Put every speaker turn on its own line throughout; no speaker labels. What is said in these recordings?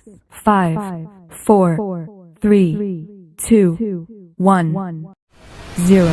5, 4, 3, 2, 1, 0.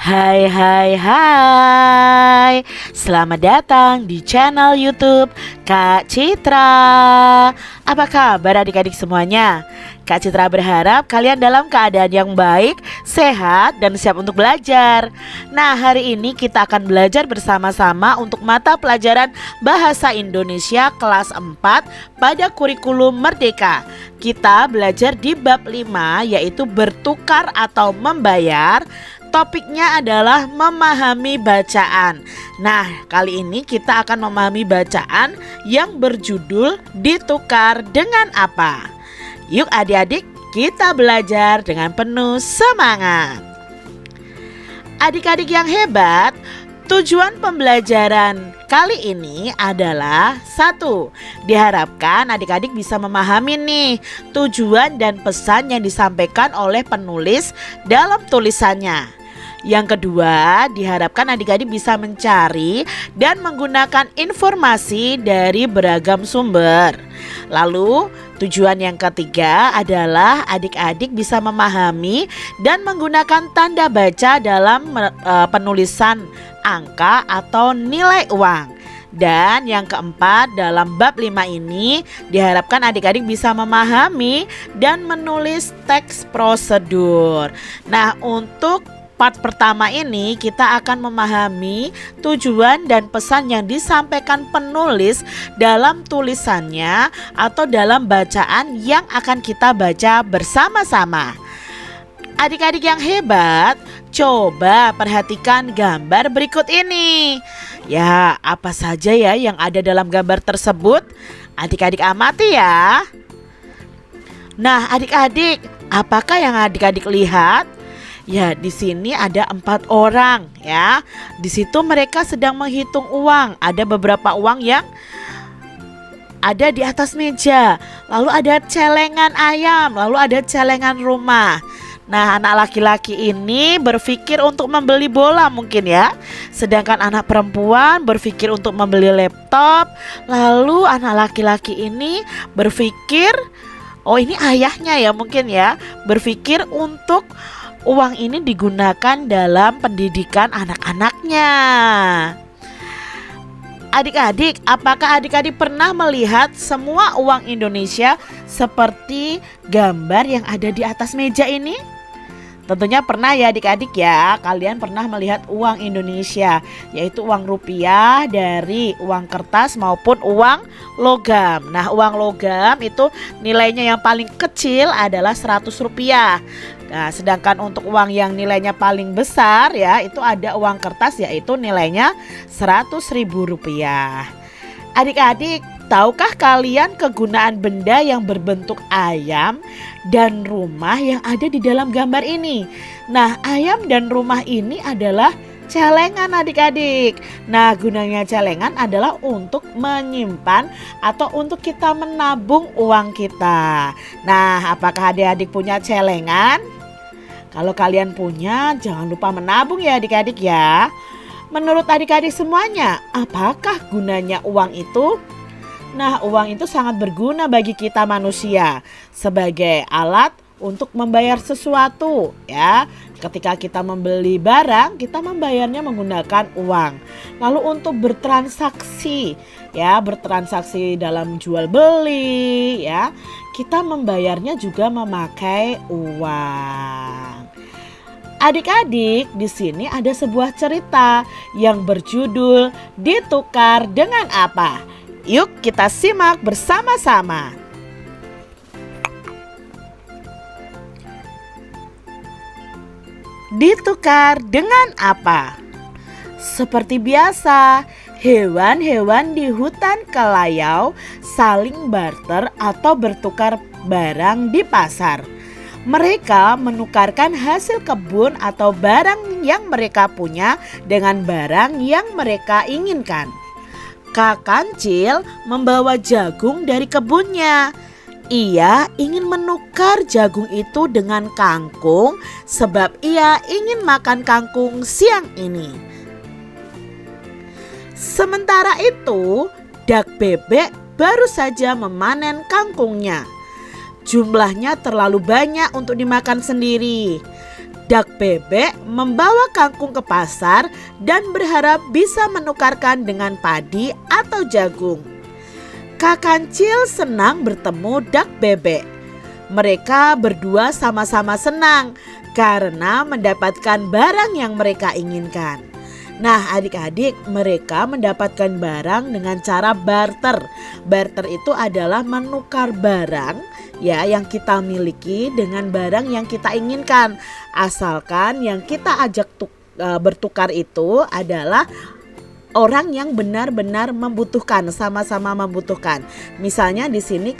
Hai hai hai, selamat datang di channel YouTube Kak Citra. Apa kabar adik-adik semuanya? Kak Citra berharap kalian dalam keadaan yang baik, sehat, dan siap untuk belajar. Nah, hari ini kita akan belajar bersama-sama untuk mata pelajaran Bahasa Indonesia kelas 4 pada kurikulum Merdeka. Kita belajar di bab 5, yaitu bertukar atau membayar. Topiknya adalah memahami bacaan. Nah, kali ini kita akan memahami bacaan yang berjudul ditukar dengan apa. Yuk adik-adik, kita belajar dengan penuh semangat. Adik-adik yang hebat, tujuan pembelajaran kali ini adalah 1. Diharapkan adik-adik bisa memahami nih tujuan dan pesan yang disampaikan oleh penulis dalam tulisannya. Yang kedua, diharapkan adik-adik bisa mencari dan menggunakan informasi dari beragam sumber. Lalu, tujuan yang ketiga adalah adik-adik bisa memahami dan menggunakan tanda baca dalam penulisan angka atau nilai uang. Dan yang keempat, dalam bab 5 ini diharapkan adik-adik bisa memahami dan menulis teks prosedur. Nah, untuk part pertama ini kita akan memahami tujuan dan pesan yang disampaikan penulis dalam tulisannya atau dalam bacaan yang akan kita baca bersama-sama. Adik-adik yang hebat, coba perhatikan gambar berikut ini. Ya, apa saja ya yang ada dalam gambar tersebut? Adik-adik amati ya. Nah, adik-adik, apakah yang adik-adik lihat? Ya, di sini ada 4 orang ya. Di situ mereka sedang menghitung uang. Ada beberapa uang yang ada di atas meja. Lalu ada celengan ayam, lalu ada celengan rumah. Nah, anak laki-laki ini berpikir untuk membeli bola mungkin ya. Sedangkan anak perempuan berpikir untuk membeli laptop. Lalu anak laki-laki ini berpikir, oh ini ayahnya ya mungkin ya, berpikir untuk uang ini digunakan dalam pendidikan anak-anaknya. Adik-adik, apakah adik-adik pernah melihat semua uang Indonesia seperti gambar yang ada di atas meja ini? Tentunya pernah ya adik-adik ya. Kalian pernah melihat uang Indonesia, yaitu uang rupiah dari uang kertas maupun uang logam. Nah, uang logam itu nilainya yang paling kecil adalah 100 rupiah. Nah, sedangkan untuk uang yang nilainya paling besar ya, itu ada uang kertas yaitu nilainya 100.000 rupiah. Adik-adik, tahukah kalian kegunaan benda yang berbentuk ayam dan rumah yang ada di dalam gambar ini? Nah, ayam dan rumah ini adalah celengan adik-adik. Nah, gunanya celengan adalah untuk menyimpan atau untuk kita menabung uang kita. Nah, apakah adik-adik punya celengan? Kalau kalian punya, jangan lupa menabung ya adik-adik ya. Menurut adik-adik semuanya, apakah gunanya uang itu? Nah, uang itu sangat berguna bagi kita manusia sebagai alat untuk membayar sesuatu ya. Ketika kita membeli barang, kita membayarnya menggunakan uang. Lalu untuk bertransaksi ya, bertransaksi dalam jual beli ya, kita membayarnya juga memakai uang. Adik-adik, di sini ada sebuah cerita yang berjudul Ditukar dengan Apa. Yuk kita simak bersama-sama. Ditukar dengan apa? Seperti biasa, hewan-hewan di hutan kelayau saling barter atau bertukar barang di pasar. Mereka menukarkan hasil kebun atau barang yang mereka punya dengan barang yang mereka inginkan. Kak Kancil membawa jagung dari kebunnya. Ia ingin menukar jagung itu dengan kangkung sebab ia ingin makan kangkung siang ini. Sementara itu, Dak Bebek baru saja memanen kangkungnya. Jumlahnya terlalu banyak untuk dimakan sendiri. Dak Bebek membawa kangkung ke pasar dan berharap bisa menukarkan dengan padi atau jagung. Kak Kancil senang bertemu Dak Bebek. Mereka berdua sama-sama senang karena mendapatkan barang yang mereka inginkan. Nah adik-adik, mereka mendapatkan barang dengan cara barter. Barter itu adalah menukar barang ya yang kita miliki dengan barang yang kita inginkan. Asalkan yang kita ajak bertukar itu adalah orang yang benar-benar membutuhkan, sama-sama membutuhkan. Misalnya di sini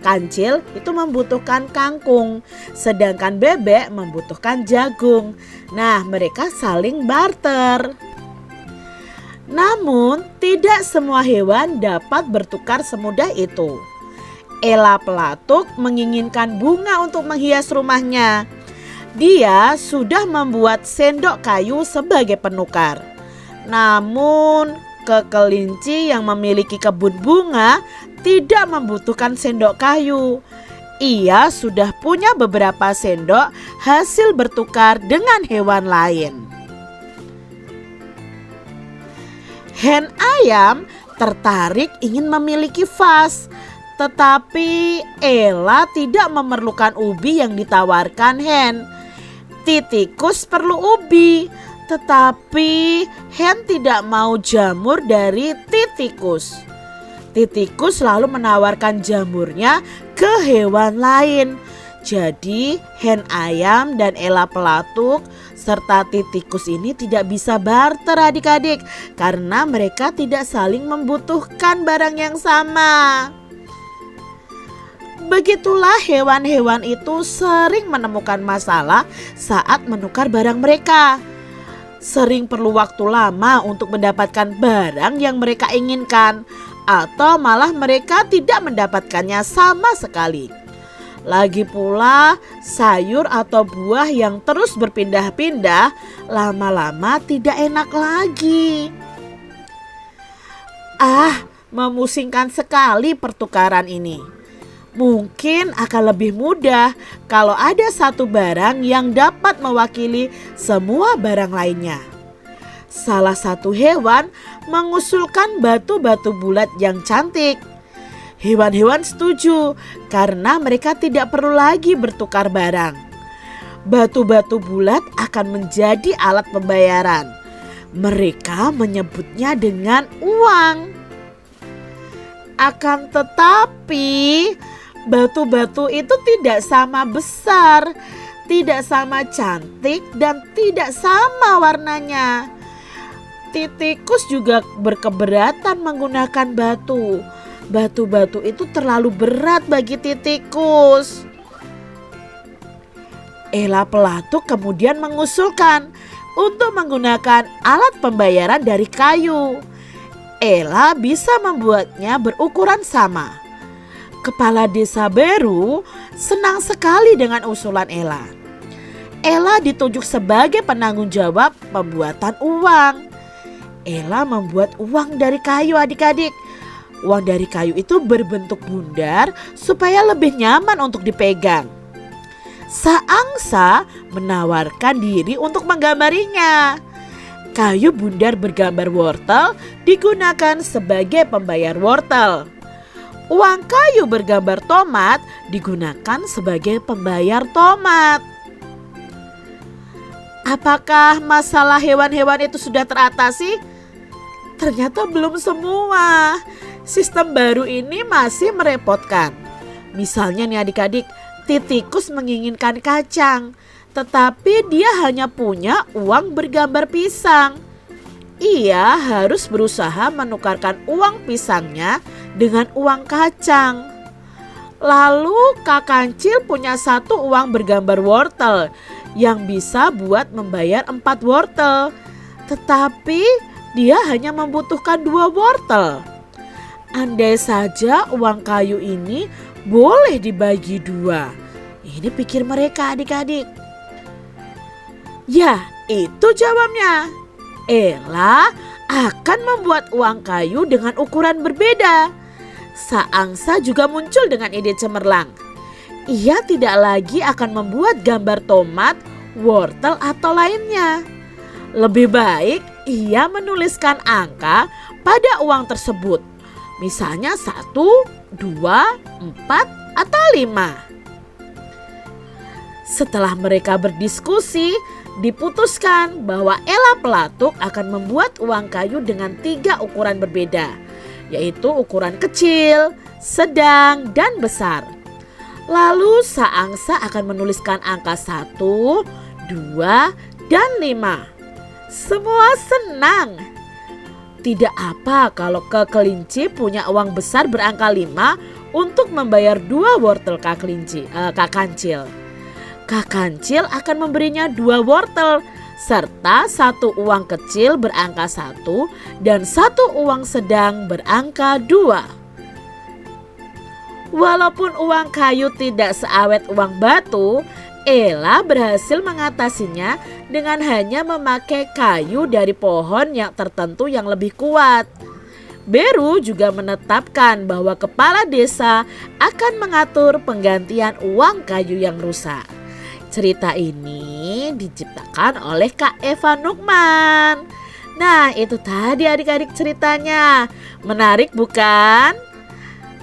Kancil itu membutuhkan kangkung, sedangkan Bebek membutuhkan jagung. Nah, mereka saling barter. Namun, tidak semua hewan dapat bertukar semudah itu. Ela Pelatuk menginginkan bunga untuk menghias rumahnya. Dia sudah membuat sendok kayu sebagai penukar. Namun kelinci yang memiliki kebun bunga tidak membutuhkan sendok kayu. Ia sudah punya beberapa sendok hasil bertukar dengan hewan lain. Hen ayam tertarik ingin memiliki vas, tetapi Ela tidak memerlukan ubi yang ditawarkan hen. Titikus perlu ubi, tetapi hen tidak mau jamur dari Titikus. Titikus lalu menawarkan jamurnya ke hewan lain. Jadi hen ayam dan Ela Pelatuk serta Titikus ini tidak bisa barter adik-adik karena mereka tidak saling membutuhkan barang yang sama. Begitulah hewan-hewan itu sering menemukan masalah saat menukar barang mereka. Sering perlu waktu lama untuk mendapatkan barang yang mereka inginkan, atau malah mereka tidak mendapatkannya sama sekali. Lagi pula sayur atau buah yang terus berpindah-pindah lama-lama tidak enak lagi. Memusingkan sekali pertukaran ini. Mungkin akan lebih mudah kalau ada satu barang yang dapat mewakili semua barang lainnya. Salah satu hewan mengusulkan batu-batu bulat yang cantik. Hewan-hewan setuju karena mereka tidak perlu lagi bertukar barang. Batu-batu bulat akan menjadi alat pembayaran. Mereka menyebutnya dengan uang. Akan tetapi batu-batu itu tidak sama besar, tidak sama cantik, dan tidak sama warnanya. Titikus juga berkeberatan menggunakan batu. Batu-batu itu terlalu berat bagi Titikus. Ela Pelatuk kemudian mengusulkan untuk menggunakan alat pembayaran dari kayu. Ela bisa membuatnya berukuran sama. Kepala Desa Beru senang sekali dengan usulan Ela. Ela ditunjuk sebagai penanggung jawab pembuatan uang. Ela membuat uang dari kayu adik-adik. Uang dari kayu itu berbentuk bundar supaya lebih nyaman untuk dipegang. Saangsa menawarkan diri untuk menggambarinya. Kayu bundar bergambar wortel digunakan sebagai pembayar wortel. Uang kayu bergambar tomat digunakan sebagai pembayar tomat. Apakah masalah hewan-hewan itu sudah teratasi? Ternyata belum semua. Sistem baru ini masih merepotkan. Misalnya nih adik-adik, Titikus menginginkan kacang, tetapi dia hanya punya uang bergambar pisang. Ia harus berusaha menukarkan uang pisangnya dengan uang kacang. Lalu Kak Kancil punya satu uang bergambar wortel yang bisa buat membayar 4 wortel. Tetapi dia hanya membutuhkan 2 wortel. andai saja uang kayu ini boleh dibagi dua. Ini pikir mereka adik-adik. Ya, itu jawabnya. Ella akan membuat uang kayu dengan ukuran berbeda. Saangsa juga muncul dengan ide cemerlang. Ia tidak lagi akan membuat gambar tomat, wortel atau lainnya. Lebih baik ia menuliskan angka pada uang tersebut. Misalnya 1, 2, 4, atau 5. Setelah mereka berdiskusi, diputuskan bahwa Ella Pelatuk akan membuat uang kayu dengan 3 ukuran berbeda, yaitu ukuran kecil, sedang, dan besar. Lalu Saangsa akan menuliskan angka 1, 2, dan 5. Semua senang. Tidak apa kalau Kak Kelinci punya uang besar berangka 5 untuk membayar 2 wortel Kak Kancil. Kak Kancil akan memberinya 2 wortel serta 1 uang kecil berangka 1 dan 1 uang sedang berangka 2. Walaupun uang kayu tidak seawet uang batu, Ella berhasil mengatasinya dengan hanya memakai kayu dari pohon yang tertentu yang lebih kuat. Beru juga menetapkan bahwa kepala desa akan mengatur penggantian uang kayu yang rusak. Cerita ini diciptakan oleh Kak Eva Nukman. Nah, itu tadi adik-adik ceritanya. Menarik bukan?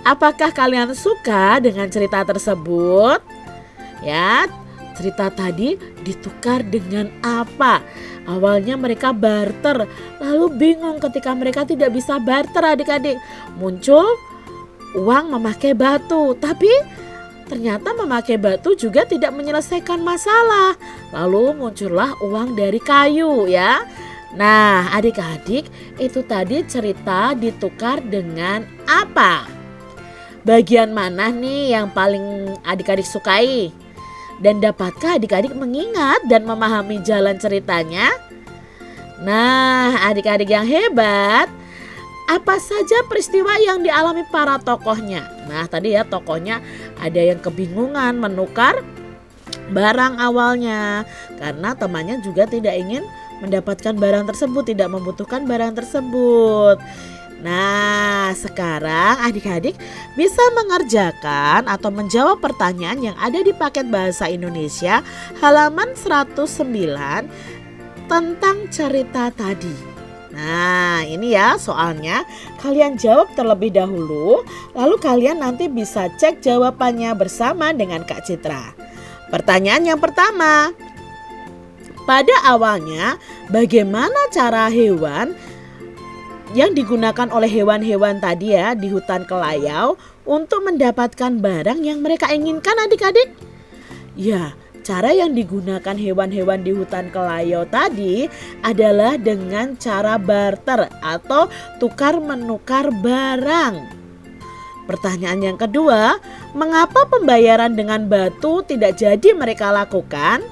Apakah kalian suka dengan cerita tersebut? Ya, cerita tadi ditukar dengan apa? Awalnya mereka barter, lalu bingung ketika mereka tidak bisa barter adik-adik. Muncul uang memakai batu, tapi ternyata memakai batu juga tidak menyelesaikan masalah. Lalu muncullah uang dari kayu ya. Nah adik-adik, itu tadi cerita ditukar dengan apa? Bagian mana nih yang paling adik-adik sukai? Dan dapatkah adik-adik mengingat dan memahami jalan ceritanya? Nah adik-adik yang hebat, apa saja peristiwa yang dialami para tokohnya? Nah tadi ya tokohnya ada yang kebingungan menukar barang awalnya karena temannya juga tidak ingin mendapatkan barang tersebut, tidak membutuhkan barang tersebut. Nah sekarang adik-adik bisa mengerjakan atau menjawab pertanyaan yang ada di paket bahasa Indonesia halaman 109 tentang cerita tadi. Nah ini ya soalnya, kalian jawab terlebih dahulu, lalu kalian nanti bisa cek jawabannya bersama dengan Kak Citra. Pertanyaan yang pertama, pada awalnya bagaimana cara hewan yang digunakan oleh hewan-hewan tadi ya di hutan Kelayau untuk mendapatkan barang yang mereka inginkan adik-adik? Ya, cara yang digunakan hewan-hewan di hutan Kelayau tadi adalah dengan cara barter atau tukar menukar barang. Pertanyaan yang kedua, mengapa pembayaran dengan batu tidak jadi mereka lakukan?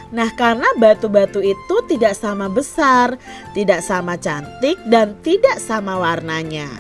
Nah karena batu-batu itu tidak sama besar, tidak sama cantik, dan tidak sama warnanya.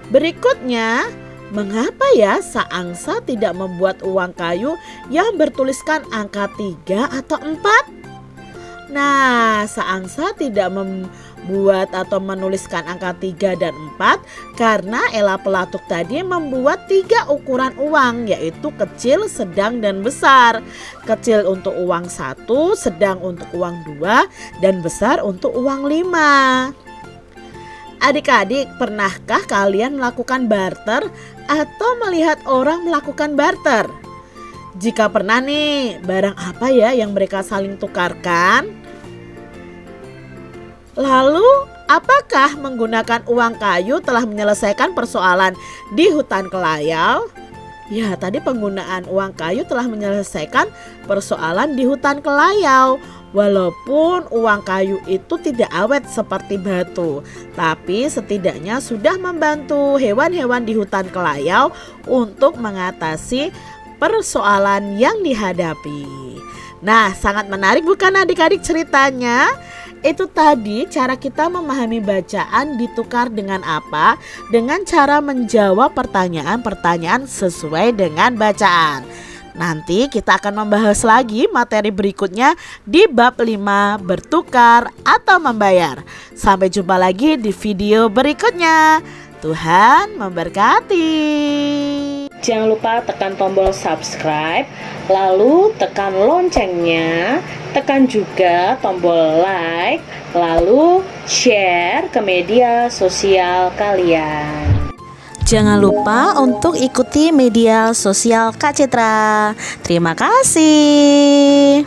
Berikutnya, mengapa ya Saangsa tidak membuat uang kayu yang bertuliskan angka 3 atau 4? Nah, Saangsa tidak membuat atau menuliskan angka 3 dan 4 karena Ella Pelatuk tadi membuat 3 ukuran uang, yaitu kecil, sedang, dan besar. Kecil untuk uang 1, sedang untuk uang 2, dan besar untuk uang 5. Adik-adik, pernahkah kalian melakukan barter atau melihat orang melakukan barter? Jika pernah nih, barang apa ya yang mereka saling tukarkan? Lalu, apakah menggunakan uang kayu telah menyelesaikan persoalan di hutan Kelayau? Ya, tadi penggunaan uang kayu telah menyelesaikan persoalan di hutan Kelayau. Walaupun uang kayu itu tidak awet seperti batu, tapi setidaknya sudah membantu hewan-hewan di hutan Kelayau untuk mengatasi persoalan yang dihadapi. Nah, sangat menarik bukan adik-adik ceritanya? Itu tadi cara kita memahami bacaan ditukar dengan apa? Dengan cara menjawab pertanyaan-pertanyaan sesuai dengan bacaan. Nanti kita akan membahas lagi materi berikutnya di bab 5 bertukar atau membayar. Sampai jumpa lagi di video berikutnya. Tuhan memberkati.
Jangan lupa tekan tombol subscribe, lalu tekan loncengnya, tekan juga tombol like, lalu share ke media sosial kalian.
Jangan lupa untuk ikuti media sosial Kak Citra. Terima kasih.